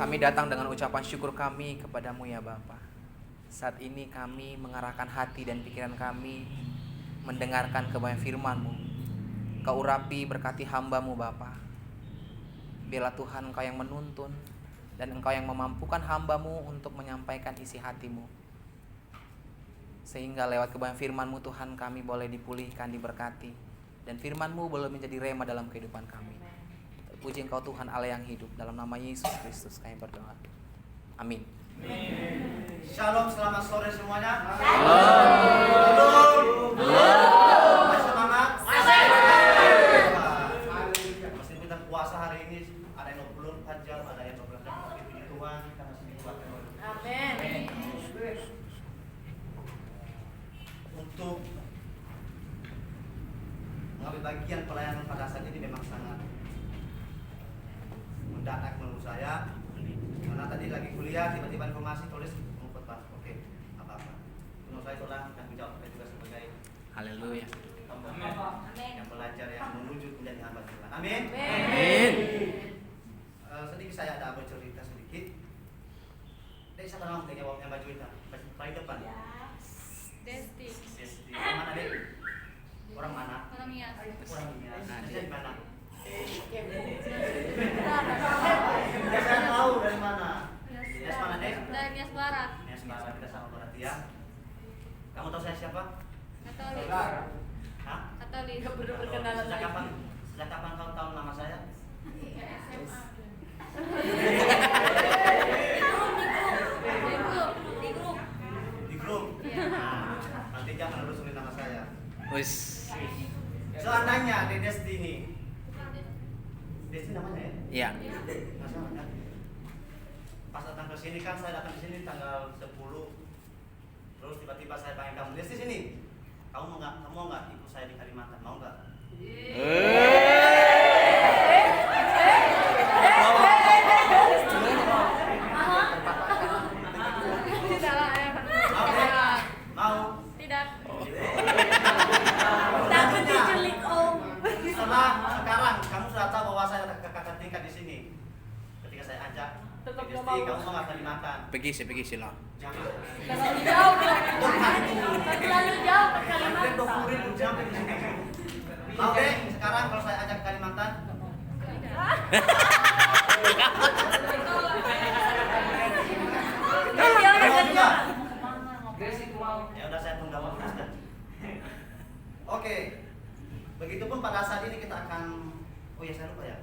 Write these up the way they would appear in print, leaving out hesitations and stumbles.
Kami datang dengan ucapan syukur kami kepadamu ya Bapa. Saat ini kami mengarahkan hati dan pikiran kami mendengarkan kebenaran firman-Mu. Kau urapi berkati hamba-Mu Bapa. Biarlah Tuhan Engkau yang menuntun dan Engkau yang memampukan hamba-Mu untuk menyampaikan isi hati-Mu. Sehingga lewat kebenaran firman-Mu Tuhan kami boleh dipulihkan, diberkati. Dan firman-Mu boleh menjadi rema dalam kehidupan kami. Puji Engkau Tuhan Allah yang hidup. Dalam nama Yesus Kristus kami berdoa. Amin. Shalom, selamat sore semuanya. Shalom. Masih semangat? Masih kita puasa hari ini. Ada yang 24 jam, ada yang 12 jam. Tapi puji Tuhan kita masih dikuatkan. Amin. Untuk mengambil bagian pelayanan pada saat ini memang sangat mendadak menurut saya. Karena tadi lagi kuliah, tiba-tiba informasi tulis mau khotbah. Oke, apa-apa. Menurut saya itulah tanggung jawab kita juga sebagai Haleluya. yang belajar yang menuju menjadi hamba Tuhan. Amin. Amin. Sedikit saya ada bercerita sedikit. Dek, siapa nama yang baju itu? Paling depan. Desti. Desti. Orang mana Dek? Orang mana? Orang Nias. Orang Nias. Dari mana? Saya tahu dari mana. Nias mana Dek? Dari Nias Barat. Nias Barat, kita sama berarti ya. Kamu tahu saya siapa? Katolik. Hah? Katolik. Sejak kapan kau tahu nama saya? SMA. Di grup. Iya. Nah, nanti jangan nelusurin nama saya. Wis. Seandainya di Destiny. Destiny namanya ya? Iya. Masalah kan? Pas datang ke sini kan, saya datang ke sini tanggal 10. Terus tiba-tiba saya panggil kamu, Desti sini. Kamu mau nggak ikut saya di Kalimantan? Mau nggak? Mau? Tidak. Takut diculik om. Setelah sekarang kamu sudah tahu bahwa saya ada kakak tingkat di sini. Ketika saya ajak, Tetap Desti, nggak mau. kamu mau nggak Kalimantan? Pergi sih lah. Jangan. Terlalu jauh. Terlalu jauh ke Ada Kalimantan. 20.000 jam di sini. Mau deh, sekarang kalau saya ajak ke Kalimantan? Mau juga? Ya udah, saya tunda waktu saja. Oke. Begitupun pada saat ini kita akan, oh ya saya lupa ya.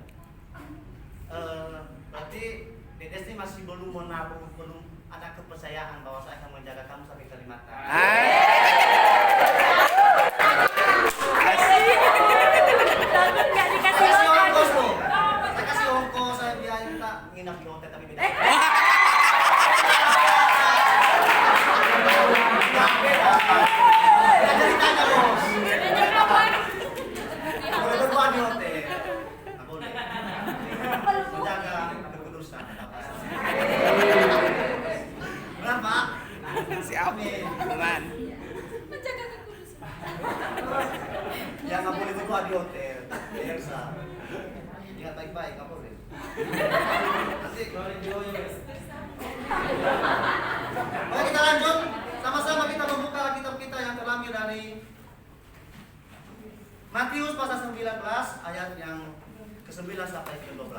Berarti Desti masih belum ada kepercayaan bahwa saya akan menjaga kamu sampai Kalimantan. Takut nggak dikasih Saya kasih makan. ongkos loh. Saya kasih ongkos, saya biayain kita nginap di hotel tapi beda. Beda ceritanya bos. Ngajak kapan? Boleh berdua di hotel. Nggak boleh. Menjaga kekudusan. Benar Pak? Siap. Amin. Aman. Menjaga kekudusan. Ya nggak boleh berdua di hotel. Biasa. Ingat baik-baik, nggak boleh. Nanti. Oke, kita lanjut. Sama-sama kita membuka kitab kita yang terambil dari Matius pasal 19 ayat yang ke-9 sampai ke-12.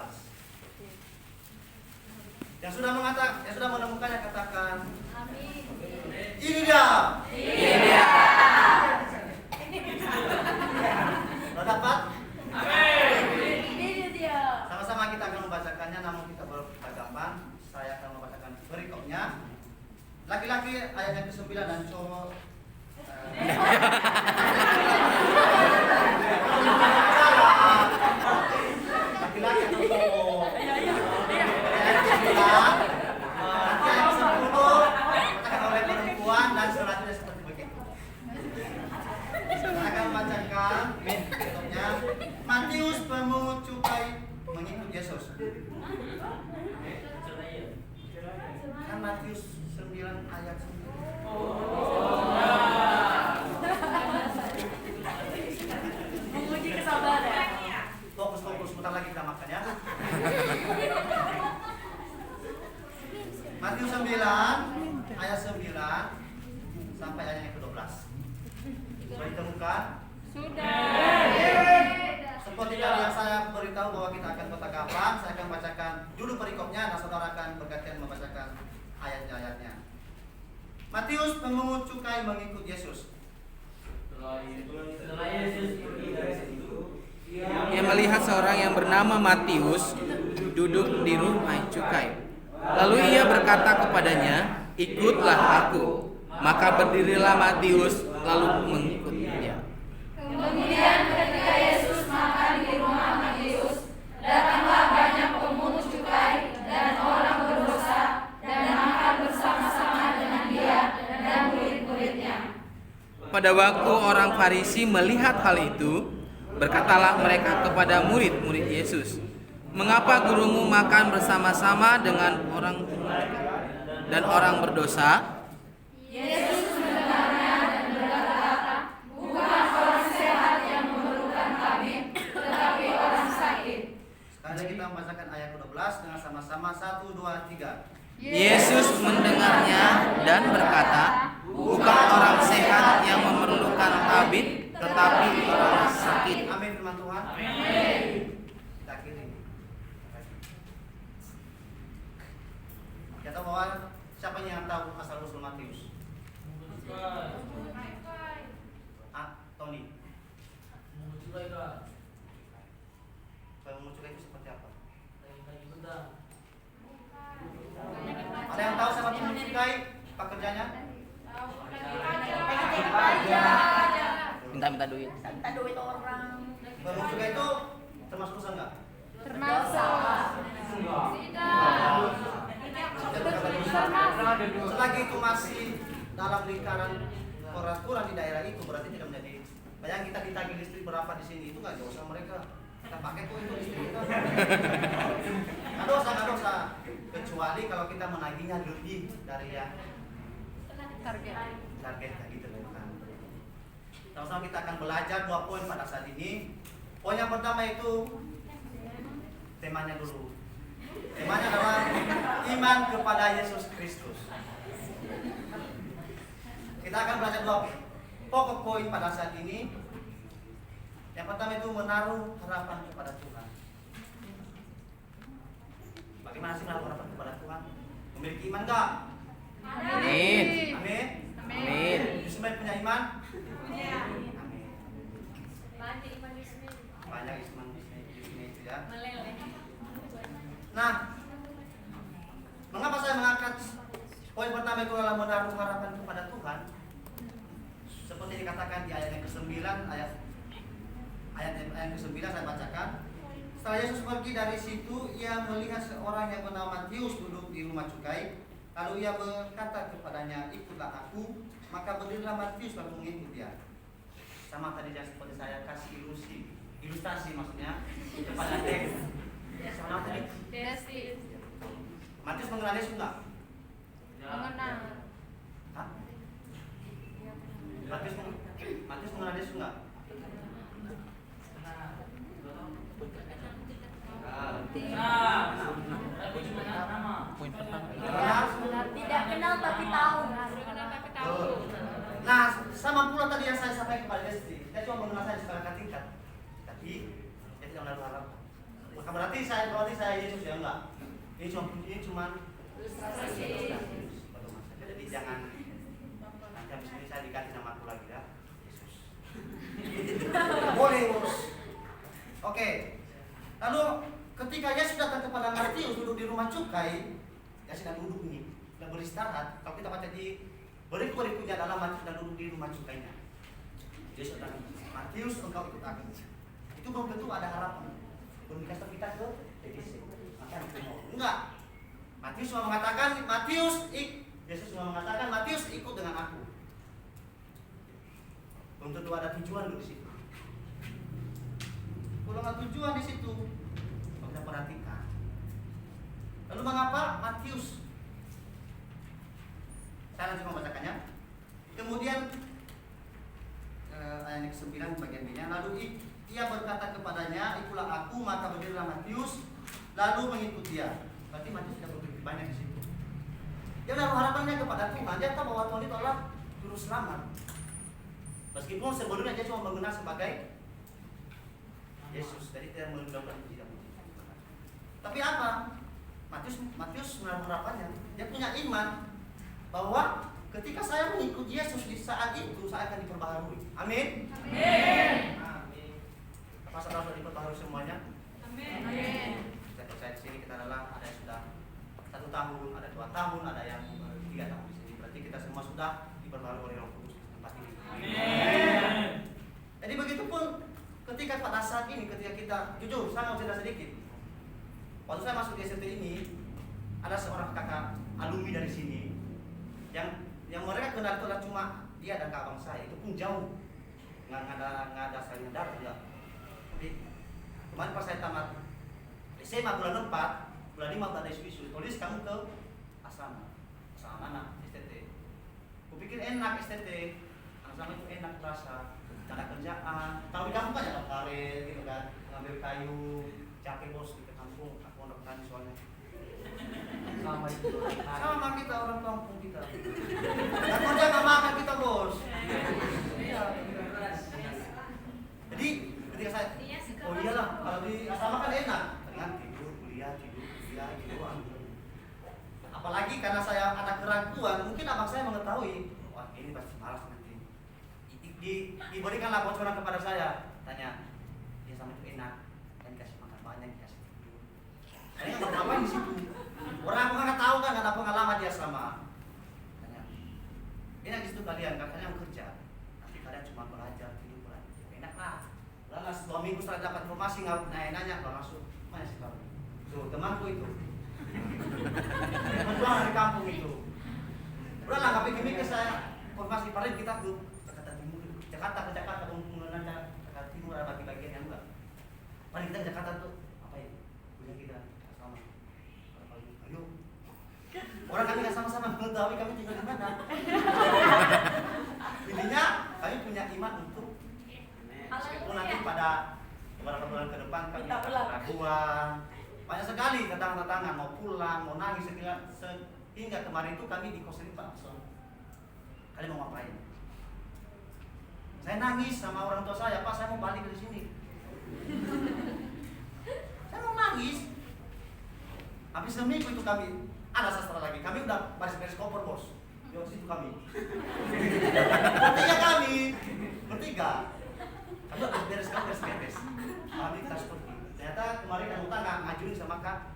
Yang sudah menemukannya katakan, Amin. ini dia. Sudah dapat? Ini dia. Sama-sama kita akan membacakannya, namun kita beragapan. Saya akan membacakan berikutnya. Laki-laki ayat yang ke-9 dan cowok. Laki-laki atau cowok. Ayat ke-9. Nanti ayat ke-10 katakan oleh perempuan dan selanjutnya seperti begitu. Saya akan membacakan berikutnya. Matius pemungut cukai mengikut Yesus. Kan Matius 9 ayat 9. Menguji kesabaran. Fokus, sebentar lagi kita makan ya. ayat 9 sampai ayat yang ke-12. Sudah ditemukan? Seperti tadi yang saya beritahu bahwa kita akan kotak kafan, saya akan bacakan dulu perikopnya, dan saudara akan bergantian membacakan ayat-ayatnya. Matius, pemungut cukai mengikut Yesus. Setelah Yesus pergi dari situ, Ia melihat seorang yang bernama Matius duduk di rumah cukai. Lalu ia berkata kepadanya, "Ikutlah aku." Maka berdirilah Matius lalu mengikut dia. Kemudian ketika Yesus makan di rumah Matius, datanglah banyak pemungut cukai dan orang berdosa dan makan bersama-sama dengan dia dan murid-muridnya. Pada waktu orang Farisi melihat hal itu, berkatalah mereka kepada murid-murid Yesus, "Mengapa gurumu makan bersama-sama dengan orang dan orang berdosa?" Yesus mendengarnya dan berkata, "Bukan orang sehat yang memerlukan tabib, tetapi orang sakit." Sekali lagi kita membacakan ayat ke-12 dengan sama-sama 1, 2, 3. Yesus mendengarnya dan berkata, "Bukan orang sehat yang memerlukan tabib, tetapi orang sakit." Amin firman Tuhan. Kita akhiri. Kita tahu bahwa siapa yang tahu asal usul Matius? Tony. Pemungut cukai itu seperti apa? Ada yang tahu siapa pemungut cukai? Pekerjanya? Minta duit. Minta duit orang. Pemungut cukai itu termasuk dosa enggak? Termasuk. Selagi itu masih dalam lingkaran peraturan di daerah itu, berarti tidak menjadi. Bayang kita ditagih listrik berapa di sini, itu nggak dosa mereka. Kita pakai kok itu listrik kita. Nggak dosa. Kecuali kalau kita menagihnya lebih dari yang targetnya gitu kan. Sama-sama kita akan belajar 2 poin pada saat ini. Poin yang pertama itu temanya dulu. Temanya adalah iman kepada Yesus Kristus. Kita akan belajar 2 pokok poin pada saat ini. Yang pertama itu menaruh harapan kepada Tuhan. Bagaimana sih menaruh harapan kepada Tuhan? Memiliki iman enggak? Amin. Amin. Amin. Yusmai punya iman? Punya. Amin. Banyak iman Yusmai. Banyak iman Yusmai itu ya. Meleleh. Nah, mengapa saya mengangkat poin pertama itu adalah menaruh harapan kepada Tuhan? Seperti dikatakan di ayat yang ke-9, ayat yang ke-9 saya bacakan. Setelah Yesus pergi dari situ, ia melihat seorang yang bernama Matius duduk di rumah cukai. Lalu ia berkata kepadanya, "Ikutlah aku." Maka berdirilah Matius lalu mengikut dia. Sama tadi yang seperti saya kasih ilustrasi maksudnya kepada teks. Sama tadi. Desti. Matius mengenal Yesus enggak? Mengenal. Hah? Matius mengenal Yesus enggak? Poin pertama. Kenal? Tidak kenal tapi tahu. Nah, sama pula tadi yang saya sampaikan kepada Desti. Dia cuma mengenal saya secara tingkat, tapi dia tidak menaruh harapan. Maka berarti saya Yesus ya enggak? Ini cuma jadi jangan nanti habis ini saya diganti nama aku lagi ya, Yesus. Boleh bos. Oke. Lalu ketika Yesus datang kepada Matius duduk di rumah cukai, dia sedang duduk nih, sedang beristirahat. Kalau kita baca di berikutnya adalah Matius sedang duduk di rumah cukainya. Yesus datang, "Matius, engkau ikut aku." Itu belum tentu ada harapan. Belum dikasih kita ke DDC. Maka itu mau enggak. Matius cuma mengatakan, Yesus cuma mengatakan, "Matius, ikut dengan aku." Belum tentu ada tujuan di situ. Kalau nggak tujuan di situ, kita perhatikan. Lalu mengapa Matius? Saya langsung membacakannya. Kemudian ayat ke-9 bagian B-nya. Lalu ia berkata kepadanya, "Ikutlah aku." Maka berdirilah Matius lalu mengikut dia. Berarti Matius tidak berpikir banyak di situ. Dia menaruh harapannya kepada Tuhan. Dia tahu bahwa Tuhan itu adalah juru selamat. Meskipun sebelumnya dia cuma mengenal sebagai Yesus, jadi tidak menggunakan tidak. Tapi apa? Matius menaruh harapannya. Dia punya iman bahwa ketika saya mengikut Yesus di saat itu saya akan diperbaharui. Amin. Amin. Amin. Apa saudara sudah diperbaharui semuanya? Amin. Kita percaya di sini kita adalah ada yang sudah 1 tahun, ada 2 tahun, ada yang 3 tahun di sini. Berarti kita semua sudah diperbaharui oleh Roh Kudus tempat ini. Amin. Jadi begitu pun ketika pada saat ini, ketika kita jujur, saya mau cerita sedikit. Waktu saya masuk di SMT ini, ada seorang kakak alumni dari sini yang mereka kenal itu adalah cuma dia dan kakak bang saya, itu pun jauh, nggak ada saling darah enggak. Tapi kemarin pas saya tamat SMA bulan 4, bulan 5 ada isu-isu, tulis kamu ke asrama mana STT. Kupikir enak STT, asrama itu enak terasa, ada kerjaan. Kalau di kampung kan ada karet gitu kan, ngambil kayu, capek bos di kampung, aku anak petani soalnya. Sama itu, sama kita orang kampung kita. Dan kerja nggak makan kita bos. Iya. Jadi ketika saya, oh iyalah kalau di asrama kan enak, dengan tidur, kuliah, gitu. Apalagi karena saya ada keraguan, mungkin abang saya mengetahui, wah ini pasti malas nanti. Diberikanlah bocoran kepada saya, tanya, ya sama itu enak, dan kasih makan banyak, kasih tidur. Saya nggak ngapain di situ. Orang aku nggak tahu kan, nggak ada pengalaman dia sama. Tanya, enak di situ kalian, katanya yang kerja, nanti kalian cuma belajar, tidur belajar, enak lah. Lalu 2 minggu setelah dapat informasi nanya, kalau masuk, mana sih kamu? Tuh temanku itu. Berjuang dari kampung itu. Udahlah nggak pikir-pikir saya informasi paling kita tuh Jakarta ke Jakarta penggunaan Jakarta Timur ada bagi-bagian yang enggak. Paling kita ke Jakarta tuh apa ya? Punya kita sama. Ayo. Orang kami nggak sama-sama mengetahui kami tinggal di mana. Intinya kami punya iman untuk meskipun nanti pada beberapa bulan ke depan kami akan keraguan. Banyak sekali tantangan mau pulang, mau nangis sehingga kemarin itu kami di kosan Pak Akson. Kalian mau ngapain? Saya nangis sama orang tua saya, Pak saya mau balik dari sini. Saya mau nangis. Habis seminggu itu kami ada sastra lagi. Kami udah baris-baris koper bos. Di situ kami. Bertiga. Kami udah beres. Kami transport. Ternyata kemarin kamu tanya ngajuin sama Pak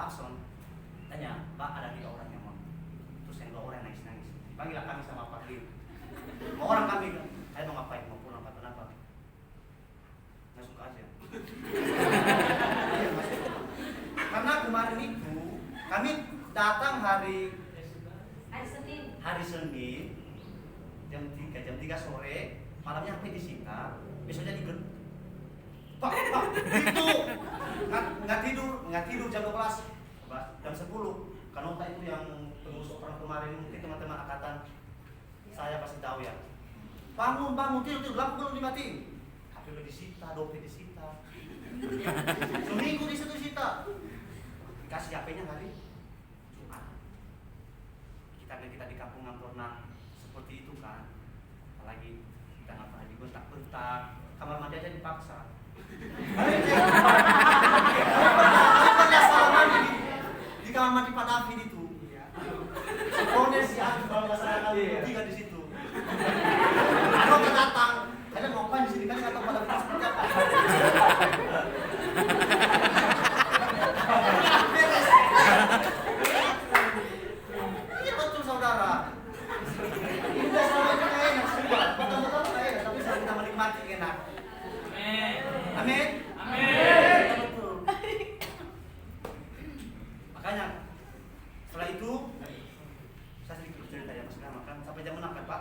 Akson. Tanya, Pak ada 3 orang yang mau. Terus yang 2 orang nangis. Panggillah kami sama Pak Lim. Mau orang kami, saya mau ngapain? Mau pulang apa? Kenapa? Nggak suka aja. Karena kemarin itu kami datang hari Senin jam 3 sore, malamnya sampai disita, besoknya Pak, itu nggak tidur jam 12, jam 10. Kanota itu yang pengurus orang kemarin, mungkin teman-teman angkatan saya pasti tahu ya. Bangun, tidur, lampu belum dimatiin. HP udah disita, dompet disita. Seminggu di situ disita. Dikasih HP-nya hari Jumat. Kita di kampung nggak pernah seperti itu kan. Apalagi kita nggak pernah dibentak-bentak. Kamar mandi aja dipaksa. Di kamar mandi Pak David itu. Sekolah si Agus kalau nggak salah kali 3 di situ. Kalau kita datang, kalian ngapain di sini? Kalian nggak tahu pada kita seperti apa. Ini betul saudara. Ini selama ini nggak enak semua. Betul-betul nggak enak, tapi saat kita menikmati enak. Amin. Betul. Makanya setelah itu saya sedikit bercerita ya Mas makan sampai jam 6 kan Pak?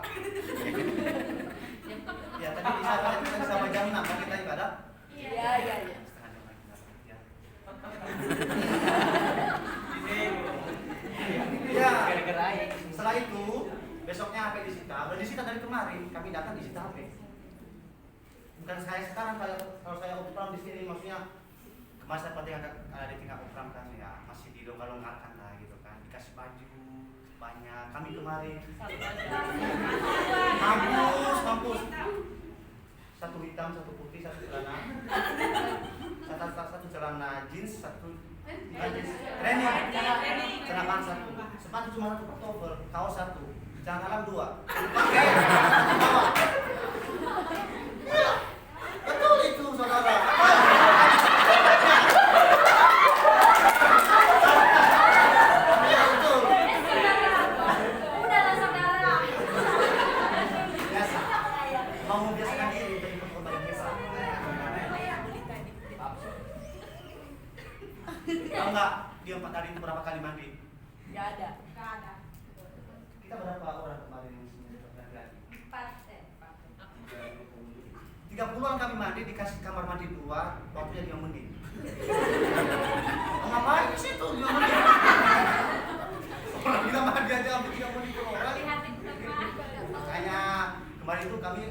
Ya tadi sampai jam 6 kan kita ibadah? Iya. Setengah jam lagi ya. Ya. Setelah itu besoknya HP disita. Udah disita dari kemarin. Kami datang disita HP. Bukan saya sekarang kalau saya opram di sini maksudnya kemarin saya pada ada di tingkat opram kan ya masih dilonggar-longgarkan lah gitu kan, dikasih baju banyak. Kami kemarin Satu aja. mampus. Satu hitam, satu putih, satu celana. Satu celana jeans, satu bukan jeans, training. Celana ban satu. Sepatu cuma satu pantofel, kaos satu. Celana dalam 2. Pakai. Bawa. Ya, betul itu saudara. Udahlah saudara. Biasa. Mau membiasakan diri untuk ikut kembali biasa. Tahu nggak dia 4 hari itu berapa kali mandi? Gak ada. Kita berapa orang kemarin yang sini laki-laki? 30-an kami mandi, dikasih kamar mandi 2, waktunya 5 menit. Ngapain di situ 5 menit? Orang bilang mandi aja sampai 3 menit per orang. Makanya kemarin itu kami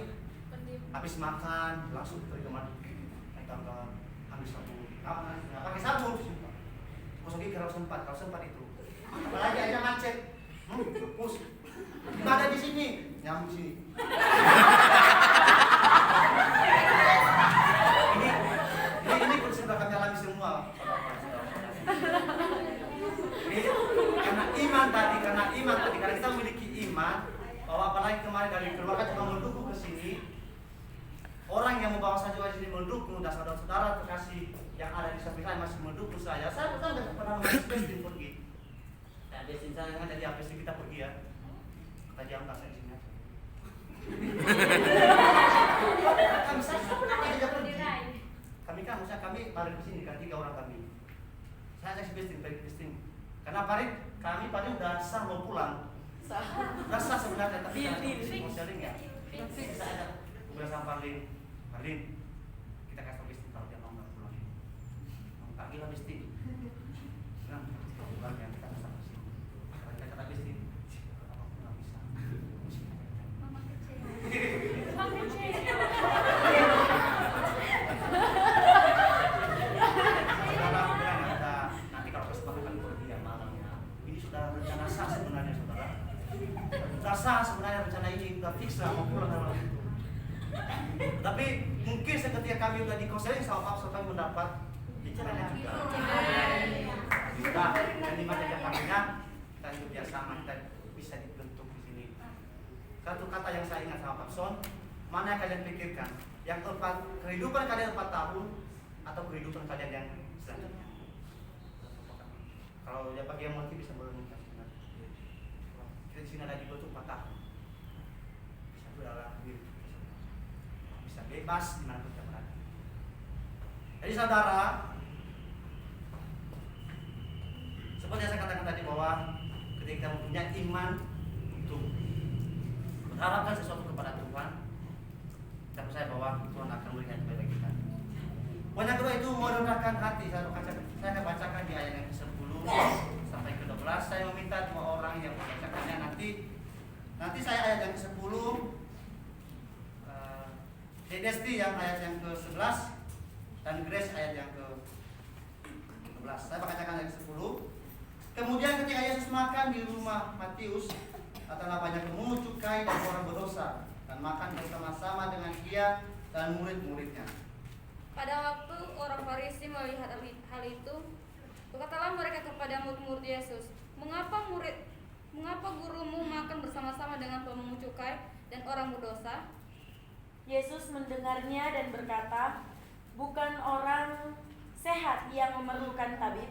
habis makan langsung pergi ke mandi. Naik tangga, habis sabun. Nggak pakai sabun. Kosong gigi kalau sempat itu. Apalagi aja macet. Pus. Kita ada di sini, nyamuk sini. Ini sudah kami alami semua. Ini karena iman tadi, karena kita memiliki iman bahwa apalagi kemarin dari keluarga cuma mendukung ke sini. Orang yang membawa saja wajib mendukung dan saudara-saudara terkasih yang ada di samping saya masih mendukung saya. Saya tidak pernah mengajukan pergi. Nah, biasanya saya kan jadi apa sih kita pergi ya? Kita diangkat saya di sini aja. Kami saya pernah aja pergi. Kami paling di sini kan 3 orang kami. Saya kasih besting. Karena kami udah sah mau pulang. Udah sah sebenarnya tapi karena mau sharing ya. Saya ada udah sama Parlin, kita kasih besting kalau dia mau nggak pulang. Mau pagi lah besting. Nah, pulang yang kita sama sih. Kalau kita kata besting, apapun nggak bisa. Nanti kalau kesepakatan pergi ya malamnya. Ini sudah rencana sah sebenarnya saudara. Sudah sah sebenarnya rencana ini sudah fix lah mau pulang malam itu. Tapi mungkin seketika kami sudah dikonseling sama Pak kami mendapat bicaranya juga. Sudah dan di masa depannya kita hidup bersama kita bisa dibentuk di sini. Satu kata yang saya ingat sama Pak Son, mana yang kalian pikirkan? Yang kehidupan kalian 4 tahun atau kehidupan kalian yang selanjutnya? Kalau ya bagi yang mati bisa merenungkan sebenarnya. Kita di sini ada dibentuk 4 tahun. Bisa berdalam diri, bisa bebas di mana kita berada. Jadi saudara, seperti yang saya katakan tadi bahwa ketika kita mempunyai iman untuk mengharapkan sesuatu kepada Tuhan, kita percaya bahwa Tuhan akan memberikan kepada kita. Poin yang kedua itu merendahkan hati. Saya akan bacakan di ayat yang ke-10 sampai ke-12. Saya meminta 2 orang yang membacakannya nanti saya ayat yang ke-10, Desti yang ayat yang ke-11 dan Grace ayat yang ke-11. Saya bacakan ayat ke-10. Kemudian ketika Yesus makan di rumah Matius, adalah banyak pemungut cukai dan orang berdosa dan makan bersama-sama dengan dia dan murid-muridnya. Pada waktu orang Farisi melihat hal itu, berkatalah mereka kepada murid-murid Yesus, Mengapa gurumu makan bersama-sama dengan pemungut cukai dan orang berdosa?" Yesus mendengarnya dan berkata, "Bukan orang sehat yang memerlukan tabib,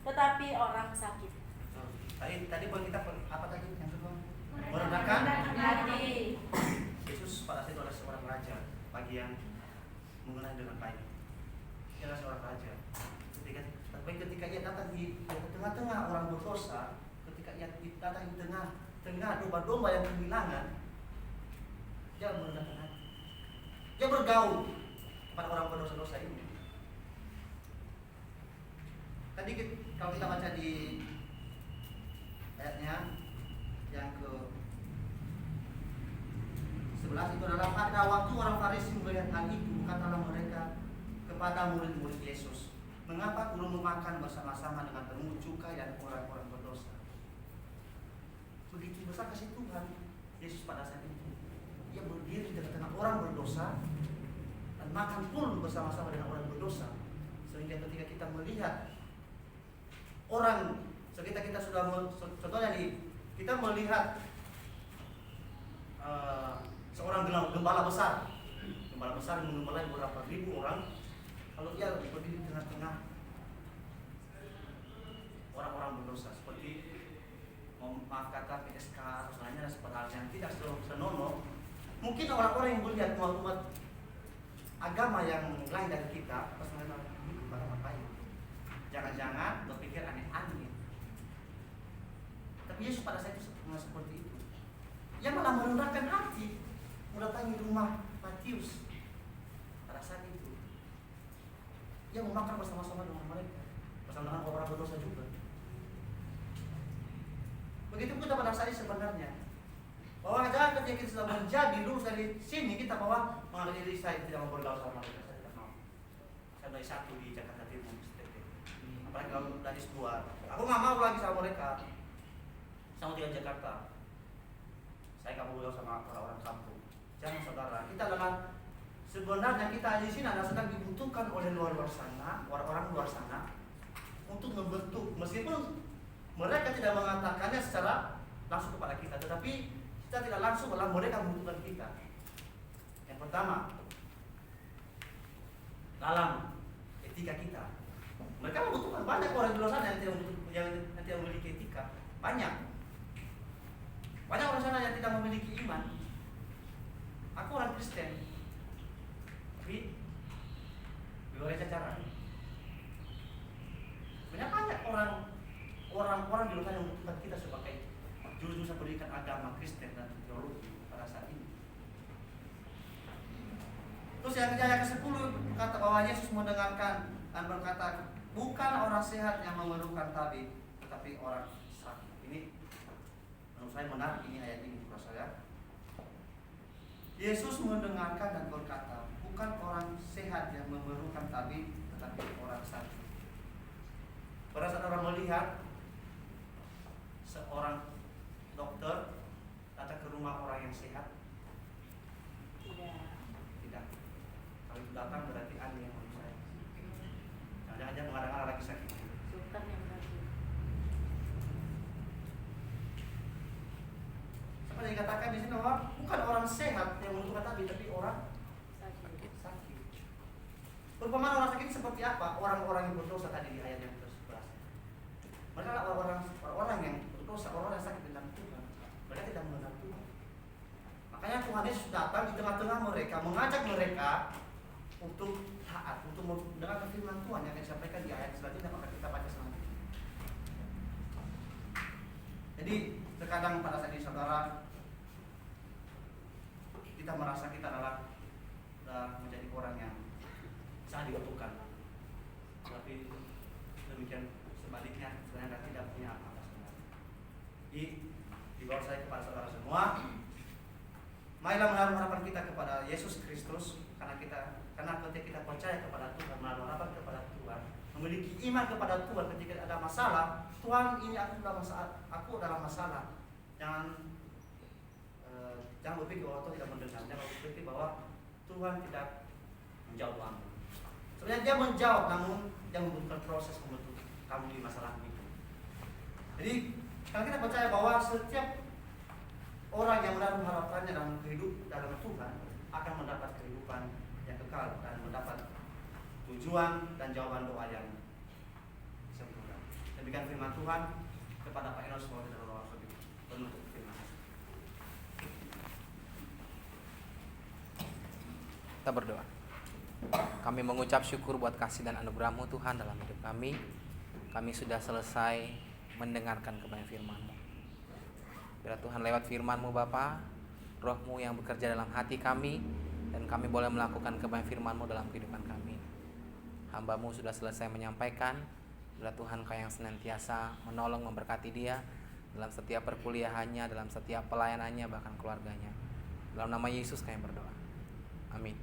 tetapi orang sakit." Tadi buat kita apa tadi yang kedua? Merendahkan hati. Yesus pada saat itu adalah seorang raja bagi yang mengenal dengan baik. Dia adalah seorang raja. Ketika ia datang di tengah-tengah orang berdosa, ketika ia datang di tengah domba-domba yang kehilangan, dia merendahkan hati. Dia bergaul kepada orang berdosa-dosa ini. Tadi kalau kita baca di ayatnya yang ke-11 itu adalah pada waktu orang Farisi melihat hal itu, katalah mereka kepada murid-murid Yesus, "Mengapa guru makan bersama-sama dengan pemungut cukai dan orang-orang berdosa?" Begitu besar kasih Tuhan Yesus pada saat itu. Ia berdiri di tengah-tengah orang berdosa dan makan pun bersama-sama dengan orang berdosa. Sehingga ketika kita melihat orang sekitar kita sudah contohnya nih, kita melihat seorang gembala besar yang menggembalai beberapa ribu orang. Kalau dia berdiri di tengah-tengah orang-orang berdosa seperti maaf kata PSK misalnya, seperti yang tidak senonoh, mungkin orang-orang yang melihat umat agama yang lain dari kita pas mereka ini ngapain, jangan-jangan berpikir aneh-aneh. Tapi Yesus pada saat itu seperti itu. Ia malah merendahkan hati mendatangi rumah Matius pada saat itu. Ia memakan bersama-sama dengan mereka, bersama dengan orang berdosa juga. Begitu kita pada saat ini sebenarnya, bahwa jangan ketika kita sudah menjadi lulus dari sini kita bahwa mengenai diri saya tidak mau bergaul sama mereka, saya tidak mau. Saya dari satu di Jakarta Timur, apalagi kalau dari S2, aku nggak mau lagi sama mereka. Saya mau tinggal di Jakarta, saya nggak mau bergaul sama orang-orang kampung. Jangan saudara, kita adalah sebenarnya kita di sini adalah sedang dibutuhkan oleh luar sana, orang-orang luar sana untuk membentuk, meskipun mereka tidak mengatakannya secara langsung kepada kita, tetapi kita tidak langsung malah mereka membutuhkan kita. Yang pertama, dalam etika kita, mereka membutuhkan banyak orang di luar sana yang tidak memiliki etika, banyak orang sana yang tidak memiliki iman. Aku orang Kristen, tapi di luar cara. Banyak orang di luar sana yang membutuhkan kita sebagai jurusan pendidikan agama Kristen dan teologi pada saat ini. Terus yang ke-10 kata bahwa Yesus mendengarkan dan berkata, bukan orang sehat yang memerlukan tabib, tetapi orang sakit. Ini menurut saya menarik ini ayat ini, menurut saya. Yesus mendengarkan dan berkata, bukan orang sehat yang memerlukan tabib, tetapi orang sakit. Pada saat orang melihat seorang dokter datang ke rumah orang yang sehat, tidak. Kalau itu datang berarti ada yang menurut saya. Jangan-jangan mengadang-adang lagi sakit. Seperti yang dikatakan di sini bahwa bukan orang sehat yang membutuhkan tabib, tapi orang sakit. Perumpamaan orang sakit seperti apa? Orang-orang yang berdosa tadi di ayat yang ke-11. Mereka adalah orang yang berdosa, orang yang sakit dalam Tuhan. Mereka tidak mengenal Tuhan. Makanya Tuhan Yesus datang di tengah-tengah mereka, mengajak mereka untuk taat, untuk mendengarkan firman Tuhan yang akan disampaikan di ayat selanjutnya, maka kita baca selanjutnya. Jadi terkadang pada saat ini saudara, kita merasa kita adalah menjadi orang yang sangat dibutuhkan, tapi demikian sebaliknya sebenarnya tidak punya apa-apa sebenarnya. Jadi di bawah saya kepada saudara semua, marilah menaruh harapan kita kepada Yesus Kristus, karena ketika kita percaya kepada Tuhan, menaruh harapan kepada Tuhan, memiliki iman kepada Tuhan. Ketika ada masalah, Tuhan ini aku dalam masalah. Jangan berpikir bahwa Tuhan tidak mendengar, jangan berpikir bahwa Tuhan tidak menjawab doamu. Sebenarnya Dia menjawab, namun Dia membutuhkan proses membentuk kamu di masalah itu. Jadi kalau kita percaya bahwa setiap orang yang menaruh harapannya dalam Tuhan akan mendapat kehidupan yang kekal dan mendapat tujuan dan jawaban doa yang sempurna. Demikian firman Tuhan. Kepada Pak Enos semoga kita berdoa penutup firman. Kita berdoa. Kami mengucap syukur buat kasih dan anugerah-Mu Tuhan dalam hidup kami. Kami sudah selesai mendengarkan kebenaran firman-Mu. Biar Tuhan lewat firman-Mu Bapa, Roh-Mu yang bekerja dalam hati kami, dan kami boleh melakukan kebenaran firman-Mu dalam kehidupan kami. Hamba-Mu sudah selesai menyampaikan. Biar Tuhan Kau yang senantiasa menolong, memberkati dia dalam setiap perkuliahannya, dalam setiap pelayanannya, bahkan keluarganya. Dalam nama Yesus kami berdoa. Amin.